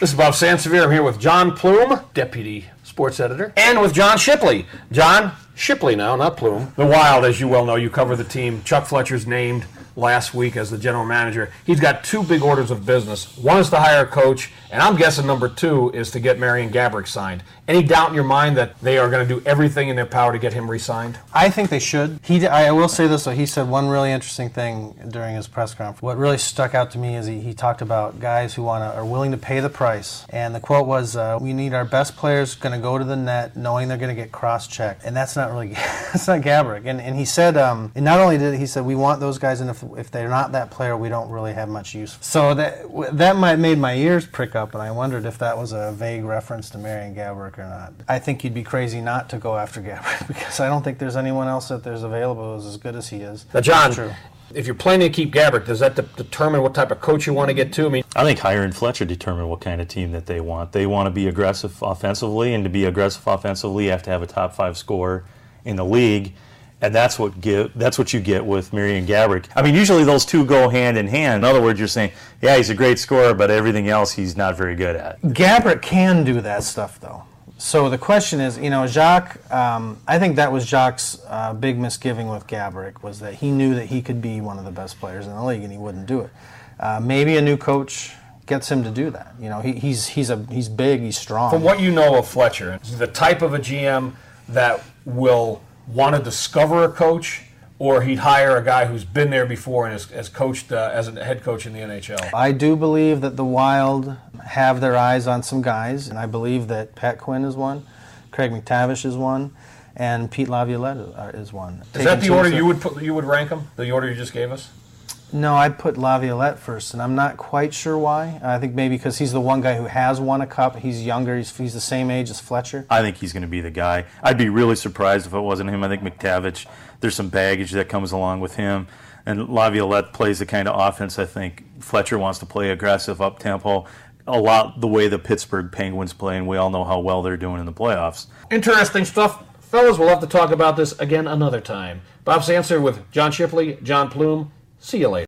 This is Bob Sansevier. I'm here with John Plume, Deputy Sports Editor, and with John Shipley. John Shipley now, not Plume. The Wild, as you well know, you cover the team. Chuck Fletcher's named last week as the general manager. He's got two big orders of business. One is to hire a coach, and I'm guessing number two is to get Marian Gaborik signed. Any doubt in your mind that they are going to do everything in their power to get him re-signed? I think they should. I will say this, though. He said one really interesting thing during his press conference. What really stuck out to me is he talked about guys who are willing to pay the price. And the quote was, we need our best players going to go to the net knowing they're going to get cross-checked. And that's not really, that's not Gaborik. And he said, and not only did he said, we want those guys, and if they're not that player, we don't really have much use. So that made my ears prick up, and I wondered if that was a vague reference to Marian Gaborik or not. I think you'd be crazy not to go after Gaborik because I don't think there's anyone else that there's available who's as good as he is. Now, John, if you're planning to keep Gaborik, does that determine what type of coach you want to get to? I think hiring Fletcher determine what kind of team that they want. They want to be aggressive offensively, and to be aggressive offensively, you have to have a top 5 scorer in the league. And that's what you get with Marian Gaborik. I mean, usually those two go hand in hand. In other words, you're saying, yeah, he's a great scorer, but everything else he's not very good at. Gaborik can do that stuff, though. So the question is, Jacques, I think that was Jacques' big misgiving with Gaborik, was that he knew that he could be one of the best players in the league, and he wouldn't do it. Maybe a new coach gets him to do that. He's big, he's strong. From what you know of Fletcher, is he the type of a GM that will want to discover a coach, or he'd hire a guy who's been there before and has coached as a head coach in the NHL? I do believe that the Wild have their eyes on some guys, and I believe that Pat Quinn is one, Craig McTavish is one, and Pete Laviolette is one. Is that the order you would rank them? The order you just gave us? No, I'd put Laviolette first, and I'm not quite sure why. I think maybe because he's the one guy who has won a cup. He's younger. He's the same age as Fletcher. I think he's going to be the guy. I'd be really surprised if it wasn't him. I think McTavish, there's some baggage that comes along with him. And Laviolette plays the kind of offense I think Fletcher wants to play, aggressive, up-tempo, a lot the way the Pittsburgh Penguins play, and we all know how well they're doing in the playoffs. Interesting stuff. Fellas, we'll have to talk about this again another time. Bob Sansevier with John Shipley, John Plume. See you later.